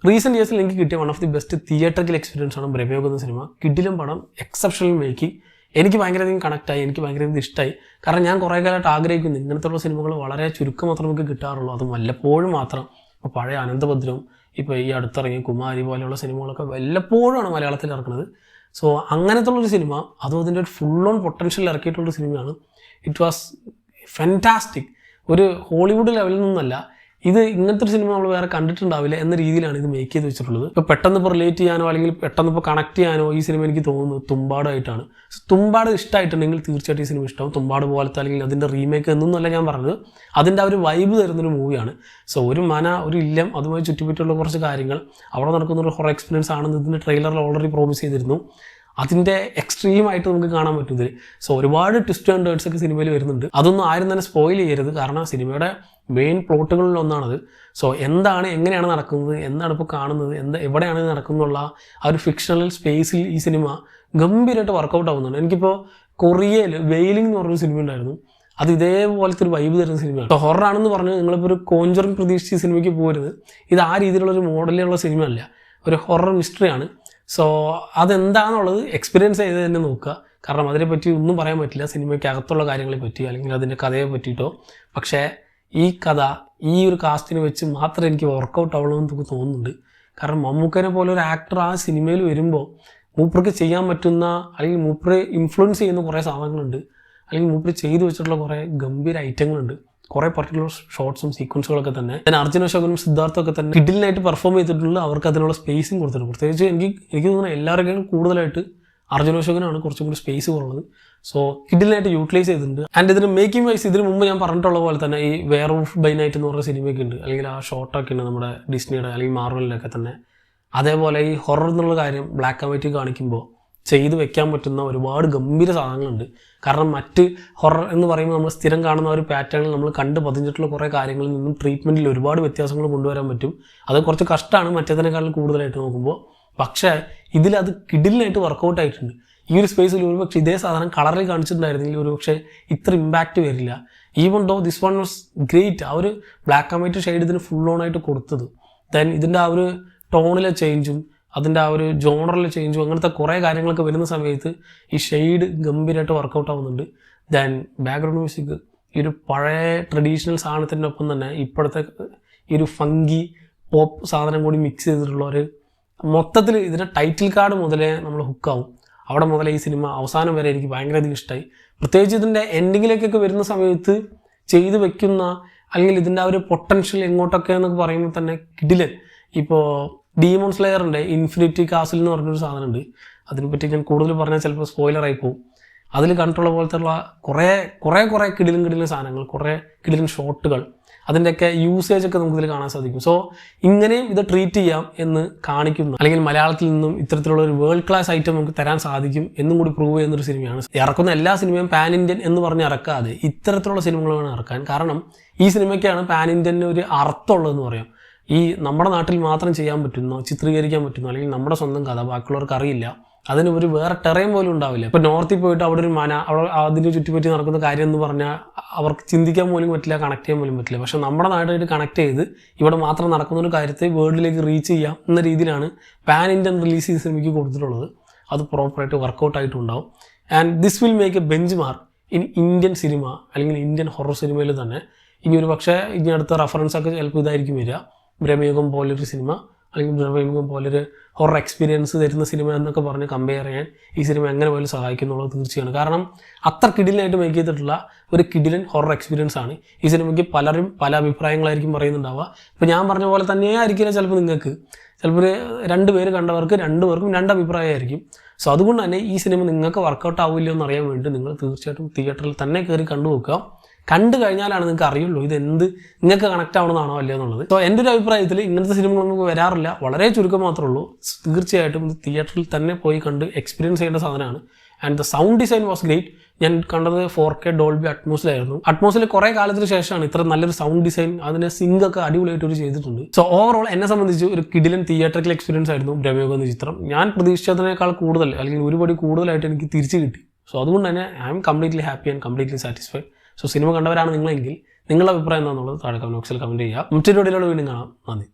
Recent ഇയേഴ്സിൽ എനിക്ക് കിട്ടിയ one of the best theatrical experience ആണ് ബ്രഹ്മയോഗം എന്ന സിനിമ. കിടിലം പടം, എക്സെപ്ഷണൽ മേക്കിംഗ്. എനിക്ക് ഭയങ്കരധികം കണക്റ്റായി, എനിക്ക് ഭയങ്കരധികം ഇഷ്ടമായി. കാരണം ഞാൻ കുറേ കാലമായിട്ട് ആഗ്രഹിക്കുന്നു, ഇങ്ങനത്തുള്ള സിനിമകൾ വളരെ ചുരുക്കം മാത്രമേ നമുക്ക് കിട്ടാറുള്ളൂ, അത് വല്ലപ്പോഴും മാത്രം. ഇപ്പോൾ പഴയ അനന്തഭദ്രവും ഇപ്പോൾ ഈ അടുത്തിറങ്ങിയ കുമാരി പോലെയുള്ള സിനിമകളൊക്കെ വല്ലപ്പോഴുമാണ് മലയാളത്തിൽ ഇറക്കുന്നത്. സോ അങ്ങനത്തുള്ളൊരു സിനിമ, അതും അതിൻ്റെ ഒരു ഫുൾ ഓൺ പൊട്ടൻഷ്യൽ ഇറക്കിയിട്ടുള്ളൊരു സിനിമയാണ്. It was fantastic. ഒരു ഹോളിവുഡ് ലെവലിൽ നിന്നല്ല, ഇത് ഇങ്ങനത്തെ ഒരു സിനിമ നമ്മൾ വേറെ കണ്ടിട്ടുണ്ടാവില്ല എന്ന രീതിയിലാണ് ഇത് മേക്ക് ചെയ്ത് വെച്ചിട്ടുള്ളത്. ഇപ്പോൾ പെട്ടെന്ന് ഇപ്പോൾ റിലേറ്റ് ചെയ്യാനോ അല്ലെങ്കിൽ പെട്ടെന്ന് ഇപ്പോൾ കണക്ട് ചെയ്യാനോ ഈ സിനിമ എനിക്ക് തോന്നുന്നത് തുമ്പാടായിട്ടാണ്. തുമ്പാട് ഇഷ്ടമായിട്ടുണ്ടെങ്കിൽ തീർച്ചയായിട്ടും ഈ സിനിമ ഇഷ്ടമാവും. തുമ്പാട് പോലത്തെ അല്ലെങ്കിൽ അതിൻ്റെ റീമേക്ക് എന്നൊന്നല്ല ഞാൻ പറഞ്ഞത്, അതിൻ്റെ ആ ഒരു വൈബ് തരുന്നൊരു മൂവിയാണ്. സോ ഒരു മന, ഒരു ഇല്ലം, അതുമായി ചുറ്റിപ്പറ്റിയുള്ള കുറച്ച് കാര്യങ്ങൾ, അവിടെ നടക്കുന്നൊരു ഹൊറർ എക്സ്പീരിയൻസ് ആണെന്ന് ഇതിൻ്റെ ട്രെയിലറിൽ ഓൾറെഡി പ്രോമിസ് ചെയ്തിരുന്നു. അതിൻ്റെ എക്സ്ട്രീമായിട്ട് നമുക്ക് കാണാൻ പറ്റും ഇതിൽ. സോ ഒരുപാട് ട്വിസ്റ്റ് ആൻഡ് ടേൺസ് ഒക്കെ സിനിമയിൽ വരുന്നുണ്ട്. അതൊന്നും ആരും തന്നെ സ്പോയിൽ ചെയ്യരുത്, കാരണം സിനിമയുടെ മെയിൻ പ്ലോട്ടുകളിൽ ഒന്നാണത്. സോ എന്താണ്, എങ്ങനെയാണ് നടക്കുന്നത്, എന്താണ് ഇപ്പോൾ കാണുന്നത്, എവിടെയാണ് നടക്കുന്നുള്ള ആ ഒരു ഫിക്ഷണൽ സ്പേസിൽ ഈ സിനിമ ഗംഭീരമായിട്ട് വർക്കൗട്ട് ആവുന്നുണ്ട്. എനിക്കിപ്പോൾ കൊറിയയിൽ വെയിലിംഗ് എന്ന് പറഞ്ഞൊരു സിനിമ ഉണ്ടായിരുന്നു, അത് ഇതേപോലത്തെ ഒരു വൈബ് തരുന്ന സിനിമയാണ്. ഇപ്പോൾ ഹൊറാണെന്ന് പറഞ്ഞ് നിങ്ങളിപ്പോൾ ഒരു കോഞ്ചറിങ് പ്രതീക്ഷിച്ച് സിനിമയ്ക്ക് പോരുത്. ഇത് ആ രീതിയിലുള്ളൊരു മോഡലിലുള്ള സിനിമ അല്ല, ഒരു ഹൊറർ മിസ്റ്ററിയാണ്. സോ അതെന്താണെന്നുള്ളത് എക്സ്പീരിയൻസ് ചെയ്ത് തന്നെ നോക്കുക. കാരണം അതിനെപ്പറ്റി ഒന്നും പറയാൻ പറ്റില്ല, സിനിമയ്ക്കകത്തുള്ള കാര്യങ്ങളെ പറ്റി അല്ലെങ്കിൽ അതിൻ്റെ കഥയെ പറ്റിയിട്ടോ. പക്ഷേ ഈ കഥ ഈ ഒരു കാസ്റ്റിനെ വെച്ച് മാത്രമേ എനിക്ക് വർക്കൗട്ട് ആവുള്ളൂ എന്ന് തോന്നുന്നുണ്ട്. കാരണം മമ്മൂക്കനെ പോലെ ഒരു ആക്ടർ ആ സിനിമയിൽ വരുമ്പോൾ മൂപ്പർക്ക് ചെയ്യാൻ പറ്റുന്ന അല്ലെങ്കിൽ മൂപ്പറെ ഇൻഫ്ലുവൻസ് ചെയ്യുന്ന കുറേ സാധനങ്ങളുണ്ട്, അല്ലെങ്കിൽ മൂപ്പർ ചെയ്തു വെച്ചിട്ടുള്ള കുറേ ഗംഭീര ഐറ്റങ്ങളുണ്ട്. കുറേ പർട്ടിക്കുലർ ഷോർട്സും സീക്വൻസുകളൊക്കെ തന്നെ അർജുൻ അശോകനും സിദ്ധാർത്ഥും ഒക്കെ തന്നെ കിഡിലിനായിട്ട് പെർഫോം ചെയ്തിട്ടുള്ള അവർക്ക് അതിനുള്ള സ്പേസും കൊടുത്തിട്ടുണ്ട്. പ്രത്യേകിച്ച് എനിക്ക് തോന്നുന്നു എല്ലാവരുടെയും കൂടുതലായിട്ട് അർജുൻ അശോകനാണ് കുറച്ചും കൂടി സ്പേസ് കുറവുള്ളത്. സോ കിഡിലിനായിട്ട് യൂട്ടിലൈസ് ചെയ്തിട്ടുണ്ട്. ആൻഡ് ഇതിന് മേക്കിംഗ് വൈസ് ഇതിന് മുമ്പ് ഞാൻ പറഞ്ഞിട്ടുള്ള പോലെ തന്നെ ഈ വെയർ വൂൾഫ് ബൈ നൈറ്റ് എന്ന് പറഞ്ഞ സിനിമയൊക്കെ ഉണ്ട്, അല്ലെങ്കിൽ ആ ഷോർട്ടൊക്കെ ഉണ്ട് നമ്മുടെ ഡിസ്നിയുടെ അല്ലെങ്കിൽ മാർവലിലൊക്കെ തന്നെ. അതേപോലെ ഈ ഹൊറർ എന്നുള്ള കാര്യം ബ്ലാക്ക് ആൻഡ് വൈറ്റ് കാണിക്കുമ്പോൾ ചെയ്ത് വെക്കാൻ പറ്റുന്ന ഒരുപാട് ഗംഭീര സാധനങ്ങളുണ്ട്. കാരണം മറ്റ് ഹൊറർ എന്ന് പറയുമ്പോൾ നമ്മൾ സ്ഥിരം കാണുന്ന ഒരു പാറ്റേണിൽ നമ്മൾ കണ്ട് പതിഞ്ഞിട്ടുള്ള കുറേ കാര്യങ്ങളിൽ നിന്നും ട്രീറ്റ്മെൻറ്റിൽ ഒരുപാട് വ്യത്യാസങ്ങൾ കൊണ്ടുവരാൻ പറ്റും. അത് കുറച്ച് കഷ്ടമാണ് മറ്റേതിനേക്കാളും കൂടുതലായിട്ട് നോക്കുമ്പോൾ. പക്ഷേ ഇതിലത് കിഡിലിനായിട്ട് വർക്കൗട്ട് ആയിട്ടുണ്ട്. ഈ ഒരു സ്പേസിൽ ഒരുപക്ഷെ ഇതേ സാധനം കളറിൽ കാണിച്ചിട്ടുണ്ടായിരുന്നെങ്കിൽ ഒരുപക്ഷെ ഇത്ര ഇമ്പാക്റ്റ് വരില്ല. Even though this one was great. ആ ഒരു ബ്ലാക്ക് ആൻഡ് വൈറ്റ് ഷെയ്ഡ് ഇതിന് ഫുൾ ഓൺ ആയിട്ട് കൊടുത്തത്, ദെൻ ഇതിൻ്റെ ആ ഒരു ടോണിലെ ചേഞ്ചും അതിൻ്റെ ആ ഒരു ജോണറിലെ ചേഞ്ചും അങ്ങനത്തെ കുറേ കാര്യങ്ങളൊക്കെ വരുന്ന സമയത്ത് ഈ ഷെയ്ഡ് ഗംഭീരമായിട്ട് വർക്കൗട്ട് ആവുന്നുണ്ട്. ദെൻ ബാക്ക്ഗ്രൗണ്ട് മ്യൂസിക് ഈ ഒരു പഴയ ട്രഡീഷണൽ സാധനത്തിൻ്റെ ഒപ്പം തന്നെ ഇപ്പോഴത്തെ ഈ ഒരു ഫങ്കി പോപ്പ് സാധനം കൂടി മിക്സ് ചെയ്തിട്ടുള്ള ഒരു മൊത്തത്തിൽ ഇതിൻ്റെ ടൈറ്റിൽ കാർഡ് മുതലേ നമ്മൾ ഹുക്കാവും. അവിടെ മുതലേ ഈ സിനിമ അവസാനം വരെ എനിക്ക് ഭയങ്കരധികം ഇഷ്ടമായി. പ്രത്യേകിച്ച് ഇതിൻ്റെ എൻഡിങ്ങിലേക്കൊക്കെ വരുന്ന സമയത്ത് ചെയ്ത് വെക്കുന്ന അല്ലെങ്കിൽ ഇതിൻ്റെ ആ ഒരു പൊട്ടൻഷ്യൽ എങ്ങോട്ടൊക്കെ എന്നൊക്കെ പറയുമ്പോൾ തന്നെ കിടിലൻ. ഇപ്പോൾ ഡീമോൺ സ്ലെയറിൻ്റെ ഇൻഫിനിറ്റി കാസിൽ എന്ന് പറഞ്ഞൊരു സാധനമുണ്ട്, അതിനെപ്പറ്റി ഞാൻ കൂടുതൽ പറഞ്ഞാൽ ചിലപ്പോൾ സ്പോയിലറായി പോകും. അതിൽ കണ്ടിട്ടുള്ള പോലത്തെയുള്ള കുറേ കിടിലൻ സാധനങ്ങൾ, കുറേ കിടിലൻ ഷോട്ടുകൾ, അതിൻ്റെയൊക്കെ യൂസേജ് ഒക്കെ നമുക്കിതിൽ കാണാൻ സാധിക്കും. സോ ഇങ്ങനെയും ഇത് ട്രീറ്റ് ചെയ്യാം എന്ന് കാണിക്കുന്ന, അല്ലെങ്കിൽ മലയാളത്തിൽ നിന്നും ഇത്തരത്തിലുള്ള ഒരു വേൾഡ് ക്ലാസ് ഐറ്റം നമുക്ക് തരാൻ സാധിക്കും എന്നും കൂടി പ്രൂവ് ചെയ്യുന്നൊരു സിനിമയാണ്. ഇറക്കുന്ന എല്ലാ സിനിമയും പാൻ ഇന്ത്യൻ എന്ന് പറഞ്ഞ് ഇറക്കാതെ ഇത്തരത്തിലുള്ള സിനിമകൾ വേണം ഇറക്കാൻ. കാരണം ഈ സിനിമയ്ക്കാണ് പാൻ ഇന്ത്യന് ഒരു അർത്ഥമുള്ളതെന്ന് പറയാം. ഈ നമ്മുടെ നാട്ടിൽ മാത്രം ചെയ്യാൻ പറ്റുന്ന, ചിത്രീകരിക്കാൻ പറ്റുന്ന, അല്ലെങ്കിൽ നമ്മുടെ സ്വന്തം കഥ ബാക്കിയുള്ളവർക്ക് അറിയില്ല, അതിന് ഒരു വേറെ ടെറയും പോലും ഉണ്ടാവില്ല. ഇപ്പോൾ നോർത്തിൽ പോയിട്ട് അവിടെ ഒരു മന, അവിടെ അതിന് ചുറ്റിപ്പറ്റി നടക്കുന്ന കാര്യം എന്ന് പറഞ്ഞാൽ അവർക്ക് ചിന്തിക്കാൻ പോലും പറ്റില്ല, കണക്ട് ചെയ്യാൻ പോലും പറ്റില്ല. പക്ഷേ നമ്മുടെ നാടായിട്ട് കണക്ട് ചെയ്ത് ഇവിടെ മാത്രം നടക്കുന്ന ഒരു കാര്യത്തെ വേൾഡിലേക്ക് റീച്ച് ചെയ്യാം എന്ന രീതിയിലാണ് പാൻ ഇന്ത്യൻ റിലീസ് ഈ സിനിമയ്ക്ക് കൊടുത്തിട്ടുള്ളത്. അത് പ്രോപ്പറായിട്ട് വർക്കൗട്ടായിട്ടുണ്ടാവും. And this will make a benchmark in Indian cinema, അല്ലെങ്കിൽ ഇന്ത്യൻ ഹൊറർ സിനിമയിൽ തന്നെ. ഇനി ഒരു പക്ഷേ ഇനി അടുത്ത റെഫറൻസൊക്കെ ചിലപ്പോൾ ഇതായിരിക്കും വരിക, ബ്രഹ്മയുഗം പോലൊരു സിനിമ അല്ലെങ്കിൽ ബ്രഹ്മയുഗം പോലൊരു ഹൊറർ എക്സ്പീരിയൻസ് തരുന്ന സിനിമ എന്നൊക്കെ പറഞ്ഞ് കമ്പയർ ചെയ്യാൻ ഈ സിനിമ എങ്ങനെ പോലും സഹായിക്കുന്നുള്ളത് തീർച്ചയാണ്. കാരണം അത്ര കിടിലനായിട്ട് മേക്ക് ചെയ്തിട്ടുള്ള ഒരു കിടിലൻ ഹൊറർ എക്സ്പീരിയൻസ് ആണ് ഈ സിനിമയ്ക്ക്. പലരും പല അഭിപ്രായങ്ങളായിരിക്കും പറയുന്നുണ്ടാവുക. ഇപ്പോൾ ഞാൻ പറഞ്ഞ പോലെ തന്നെ ആയിരിക്കില്ല ചിലപ്പോൾ നിങ്ങൾക്ക്, ചിലപ്പോൾ 2 പേര് കണ്ടവർക്ക് 2 പേർക്കും 2 അഭിപ്രായമായിരിക്കും. സോ അതുകൊണ്ട് തന്നെ ഈ സിനിമ നിങ്ങൾക്ക് വർക്കൗട്ട് ആവില്ല എന്നറിയാൻ വേണ്ടി നിങ്ങൾ തീർച്ചയായിട്ടും തിയേറ്ററിൽ തന്നെ കയറി കണ്ടുനോക്കുക. കണ്ടു കഴിഞ്ഞാലാണ് നിങ്ങൾക്ക് അറിയുള്ളൂ ഇത് നിങ്ങൾക്ക് കണക്റ്റ് ആവണമെന്നാണോ അല്ലയോ എന്നുള്ളത്. സോ എൻ്റെ ഒരു അഭിപ്രായത്തിൽ ഇങ്ങനത്തെ സിനിമകൾ നമുക്ക് വരാറില്ല, വളരെ ചുരുക്കം മാത്രമേ ഉള്ളൂ. തീർച്ചയായിട്ടും ഇത് തിയേറ്ററിൽ തന്നെ പോയി കണ്ട് എക്സ്പീരിയൻസ് ചെയ്യേണ്ട സാധനമാണ്. And the sound design was great. ഞാൻ കണ്ടത് 4K ഡോൾബി അറ്റ്മോസിലായിരുന്നു. അറ്റ്മോസിൽ കുറേ കാലത്തിന് ശേഷമാണ് ഇത്ര നല്ലൊരു സൗണ്ട് ഡിസൈൻ, അതിൻ്റെ സിങ്ക് ഒക്കെ അടിപൊളിയായിട്ട് ഒരു ചെയ്തിട്ടുണ്ട്. സോ ഓവറോൾ എന്നെ സംബന്ധിച്ച് ഒരു കിടിലൻ തിയേറ്ററിക്കൽ എക്സ്പീരിയൻസ് ആയിരുന്നു ബ്രഹ്മയുഗം എന്ന ചിത്രം. ഞാൻ പ്രതീക്ഷിച്ചതിനേക്കാൾ കൂടുതൽ, അല്ലെങ്കിൽ ഒരുപടി കൂടുതലായിട്ട് എനിക്ക് തിരിച്ചു കിട്ടി. സോ അതുകൊണ്ട് തന്നെ I am completely happy and completely satisfied. So cinema കണ്ടവരാണ് നിങ്ങളെങ്കിൽ നിങ്ങളുടെ അഭിപ്രായം എന്താണെന്നുള്ളത് താഴെ കമന്റ് ബോക്സിൽ കമൻറ്റ് ചെയ്യുക. മറ്റൊരു വീഡിയോയിലൂടെ വീണ്ടും കാണാം. നന്ദി.